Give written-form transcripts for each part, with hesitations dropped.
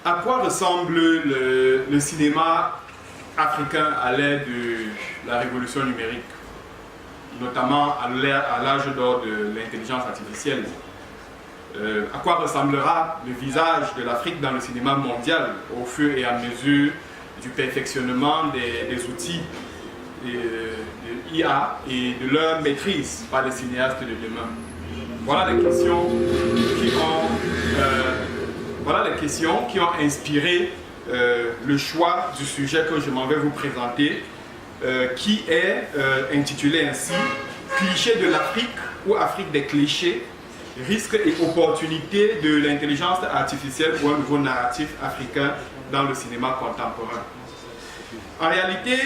À quoi ressemble le cinéma africain à l'ère de la révolution numérique, notamment à l'âge d'or de l'intelligence artificielle? À quoi ressemblera le visage de l'Afrique dans le cinéma mondial au fur et à mesure du perfectionnement des outils de IA et de leur maîtrise par les cinéastes de demain? Voilà les questions qui ont inspiré le choix du sujet que je m'en vais vous présenter, qui est intitulé ainsi « Clichés de l'Afrique ou Afrique des clichés, risques et opportunités de l'intelligence artificielle pour un nouveau narratif africain dans le cinéma contemporain ». En réalité,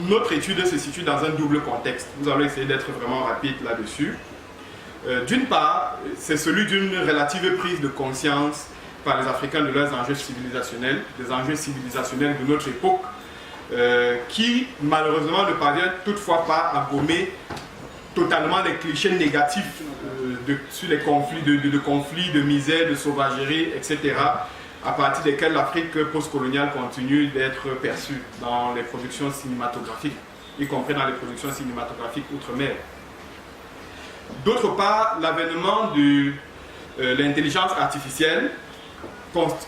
notre étude se situe dans un double contexte. Nous allons essayer d'être vraiment rapide là-dessus. D'une part, c'est celui d'une relative prise de conscience par les Africains de leurs enjeux civilisationnels, des enjeux civilisationnels de notre époque, qui malheureusement ne parviennent toutefois pas à gommer totalement les clichés négatifs sur les conflits, de misère, de sauvagerie, etc., à partir desquels l'Afrique postcoloniale continue d'être perçue dans les productions cinématographiques, y compris dans les productions cinématographiques outre-mer. D'autre part, l'avènement de l'intelligence artificielle,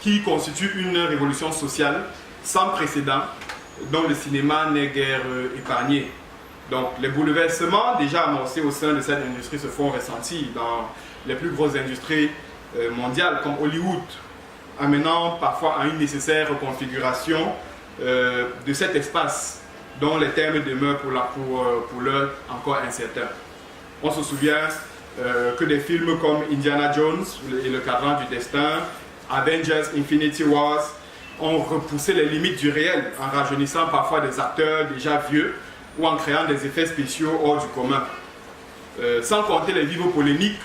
qui constitue une révolution sociale sans précédent, dont le cinéma n'est guère épargné. Donc, les bouleversements déjà amorcés au sein de cette industrie se font ressentir dans les plus grosses industries mondiales, comme Hollywood, amenant parfois à une nécessaire reconfiguration de cet espace, dont les termes demeurent pour l'heure encore incertains. On se souvient que des films comme Indiana Jones et le cadran du destin, Avengers Infinity Wars, ont repoussé les limites du réel en rajeunissant parfois des acteurs déjà vieux ou en créant des effets spéciaux hors du commun. Sans compter les vives polémiques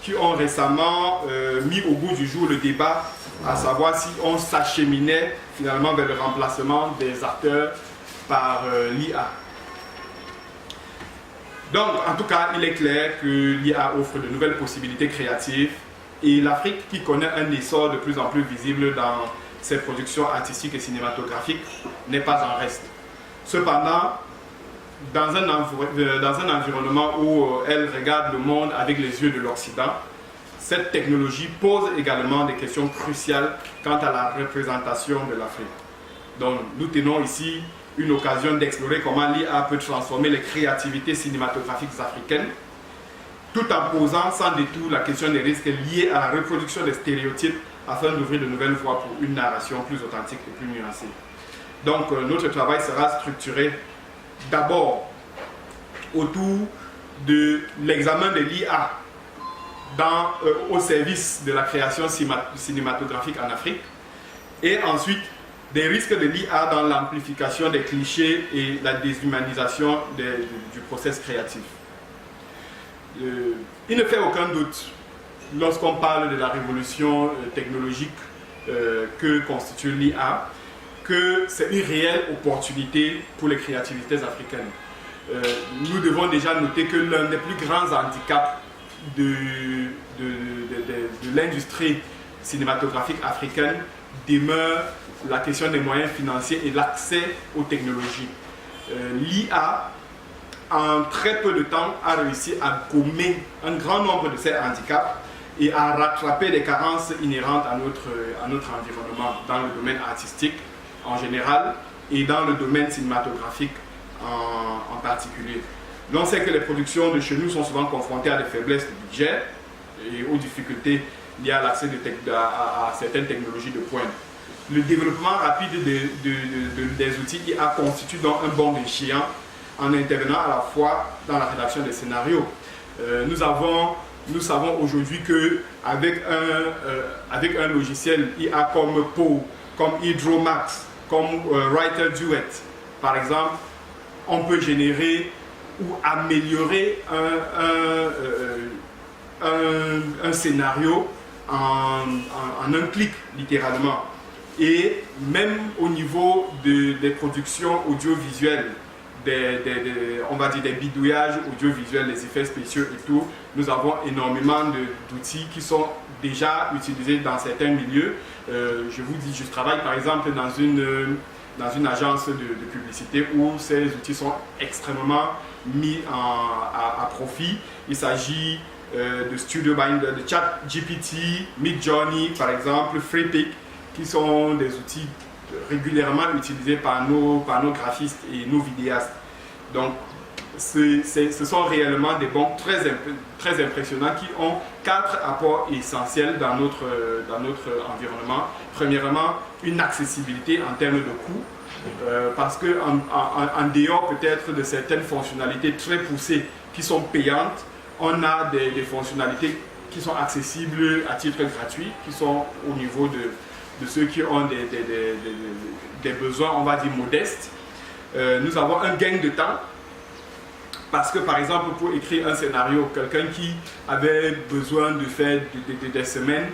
qui ont récemment mis au goût du jour le débat, à savoir si on s'acheminait finalement vers le remplacement des acteurs par l'IA. Donc, en tout cas, il est clair que l'IA offre de nouvelles possibilités créatives et l'Afrique, qui connaît un essor de plus en plus visible dans ses productions artistiques et cinématographiques, n'est pas en reste. Cependant, dans un environnement où elle regarde le monde avec les yeux de l'Occident, cette technologie pose également des questions cruciales quant à la représentation de l'Afrique. Donc, nous tenons ici une occasion d'explorer comment l'IA peut transformer les créativités cinématographiques africaines, tout en posant sans détour la question des risques liés à la reproduction des stéréotypes afin d'ouvrir de nouvelles voies pour une narration plus authentique et plus nuancée. Donc, notre travail sera structuré d'abord autour de l'examen de l'IA au service de la création cinématographique en Afrique, et ensuite des risques de l'IA dans l'amplification des clichés et la déshumanisation du processus créatif. Il ne fait aucun doute, lorsqu'on parle de la révolution technologique que constitue l'IA, que c'est une réelle opportunité pour les créativités africaines. Nous devons déjà noter que l'un des plus grands handicaps de l'industrie cinématographique africaine demeure la question des moyens financiers et l'accès aux technologies. L'IA, en très peu de temps, a réussi à gommer un grand nombre de ces handicaps et à rattraper les carences inhérentes à notre environnement dans le domaine artistique en général et dans le domaine cinématographique en particulier. L'on sait que les productions de chez nous sont souvent confrontées à des faiblesses de budget et aux difficultés liées à l'accès à certaines technologies de pointe. Le développement rapide des outils IA constitue donc un bond déchirant en intervenant à la fois dans la rédaction des scénarios. Nous savons aujourd'hui qu'avec un logiciel IA comme Poe, comme Hydromax, comme Writer Duet, par exemple, on peut générer ou améliorer un scénario en un clic, littéralement. Et même au niveau des productions audiovisuelles, on va dire des bidouillages audiovisuels, les effets spéciaux et tout, nous avons énormément d'outils qui sont déjà utilisés dans certains milieux. Je vous dis, je travaille par exemple dans une agence de publicité où ces outils sont extrêmement mis à profit. Il s'agit de StudioBinder, de ChatGPT, Midjourney par exemple, Freepik, qui sont des outils régulièrement utilisés par nos graphistes et nos vidéastes. Donc, ce sont réellement des banques très impressionnants qui ont 4 apports essentiels dans notre environnement. Premièrement, une accessibilité en termes de coût, parce qu'en dehors peut-être de certaines fonctionnalités très poussées qui sont payantes, on a des fonctionnalités qui sont accessibles à titre gratuit, qui sont au niveau de ceux qui ont des besoins, on va dire, modestes. Nous avons un gain de temps, parce que par exemple pour écrire un scénario, quelqu'un qui avait besoin de faire des semaines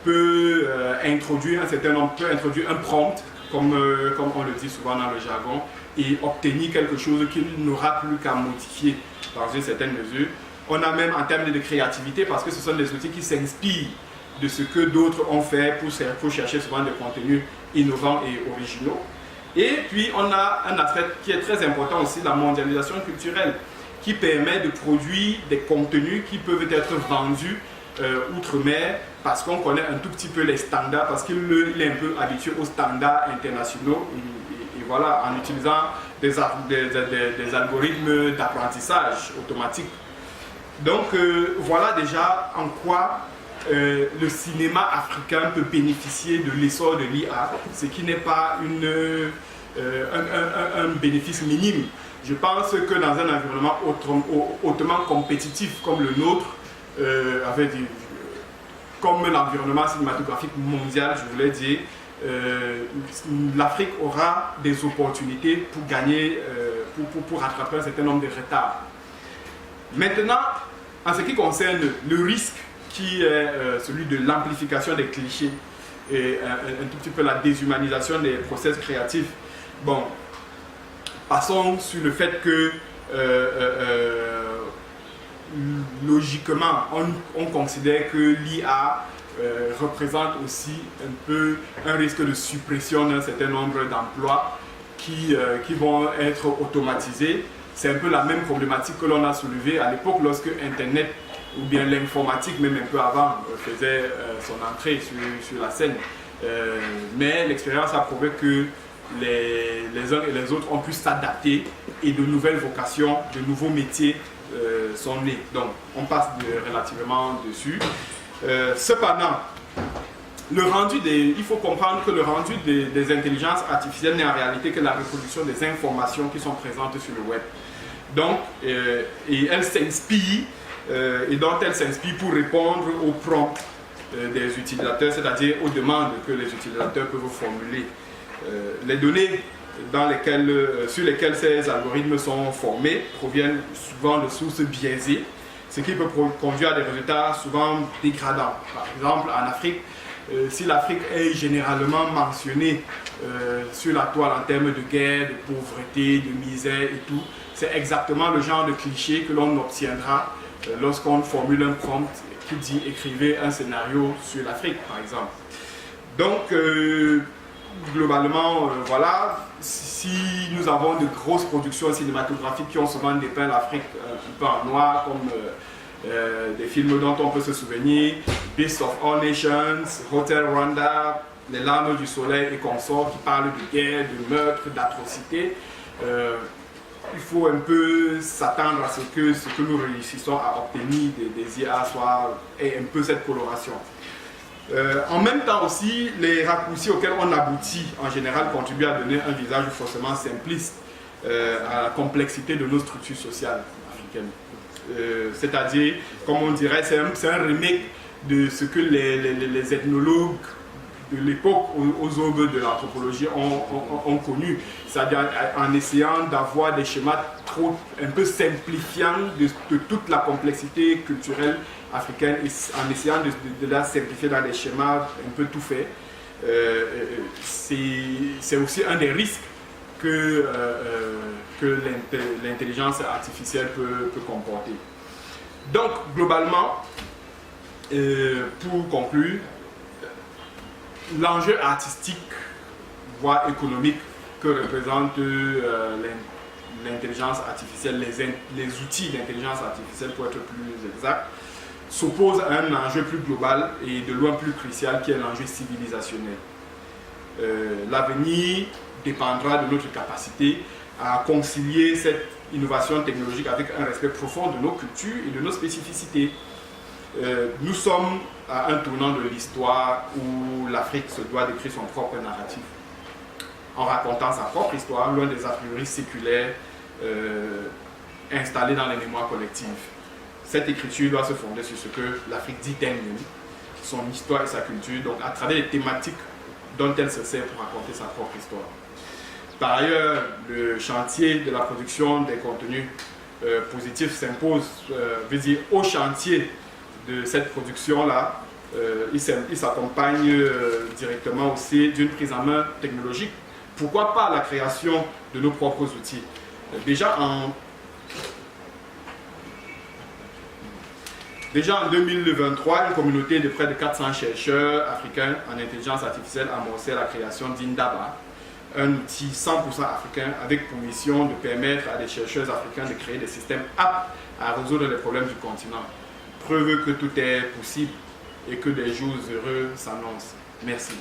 peut introduire un certain nombre, peut introduire un prompt, comme on le dit souvent dans le jargon, et obtenir quelque chose qu'il n'aura plus qu'à modifier dans une certaine mesure. On a même en termes de créativité, parce que ce sont des outils qui s'inspirent de ce que d'autres ont fait pour chercher souvent des contenus innovants et originaux. Et puis on a un aspect qui est très important aussi, la mondialisation culturelle, qui permet de produire des contenus qui peuvent être vendus outre-mer, parce qu'on connaît un tout petit peu les standards, parce qu'il est un peu habitué aux standards internationaux, et voilà, en utilisant des algorithmes d'apprentissage automatique. Donc voilà déjà en quoi le cinéma africain peut bénéficier de l'essor de l'IA, ce qui n'est pas un bénéfice minime. Je pense que dans un environnement hautement compétitif comme le nôtre, comme l'environnement cinématographique mondial, je voulais dire, l'Afrique aura des opportunités pour gagner, pour rattraper un certain nombre de retards. Maintenant, en ce qui concerne le risque qui est celui de l'amplification des clichés et un tout petit peu la déshumanisation des process créatifs, bon, passons sur le fait que logiquement, on considère que l'IA représente aussi un peu un risque de suppression d'un certain nombre d'emplois qui vont être automatisés. C'est un peu la même problématique que l'on a soulevée à l'époque lorsque Internet ou bien l'informatique, même un peu avant, faisait son entrée sur la scène. Mais l'expérience a prouvé que les uns et les autres ont pu s'adapter et de nouvelles vocations, de nouveaux métiers sont nés. Donc on passe relativement dessus. Cependant, il faut comprendre que le rendu des intelligences artificielles n'est en réalité que la reproduction des informations qui sont présentes sur le web. Donc, et elles s'inspirent, et dont elles s'inspirent pour répondre aux prompts des utilisateurs, c'est-à-dire aux demandes que les utilisateurs peuvent formuler. Les données sur lesquelles ces algorithmes sont formés proviennent souvent de sources biaisées, ce qui peut conduire à des résultats souvent dégradants. Par exemple, en Afrique, si l'Afrique est généralement mentionnée sur la toile en termes de guerre, de pauvreté, de misère et tout, c'est exactement le genre de cliché que l'on obtiendra lorsqu'on formule un prompt qui dit écrivez un scénario sur l'Afrique, par exemple. Donc, globalement, voilà, si nous avons de grosses productions cinématographiques qui ont souvent dépeint l'Afrique un peu en noir, comme des films dont on peut se souvenir, Beast of All Nations, Hotel Rwanda, Les Larmes du Soleil et consorts, qui parlent de guerre, de meurtre, d'atrocités, il faut un peu s'attendre à ce que nous réussissons à obtenir des IA ait un peu cette coloration. En même temps aussi, les raccourcis auxquels on aboutit en général contribuent à donner un visage forcément simpliste à la complexité de nos structures sociales africaines. C'est-à-dire, comme on dirait, c'est un remake de ce que les ethnologues de l'époque aux aubes de l'anthropologie ont connu, c'est-à-dire en essayant d'avoir des schémas un peu simplifiants de toute la complexité culturelle africaine, et en essayant de la simplifier dans des schémas un peu tout faits. C'est aussi un des risques que l'intelligence artificielle peut comporter. Donc, globalement, pour conclure, l'enjeu artistique, voire économique, que représente l'intelligence artificielle, les outils d'intelligence artificielle pour être plus exact, s'oppose à un enjeu plus global et de loin plus crucial qui est l'enjeu civilisationnel. L'avenir dépendra de notre capacité à concilier cette innovation technologique avec un respect profond de nos cultures et de nos spécificités. Nous sommes à un tournant de l'histoire où l'Afrique se doit d'écrire son propre narratif en racontant sa propre histoire, loin des a priori séculaires installés dans les mémoires collectives. Cette écriture doit se fonder sur ce que l'Afrique dit d'elle-même, son histoire et sa culture, donc à travers les thématiques dont elle se sert pour raconter sa propre histoire. Par ailleurs, le chantier de la production des contenus positifs s'impose, au chantier de cette production-là, il s'accompagne directement aussi d'une prise en main technologique. Pourquoi pas la création de nos propres outils? Déjà en 2023, une communauté de près de 400 chercheurs africains en intelligence artificielle a amorcé la création d'Indaba, un outil 100% africain avec pour mission de permettre à des chercheurs africains de créer des systèmes aptes à résoudre les problèmes du continent. Preuve que tout est possible et que des jours heureux s'annoncent. Merci.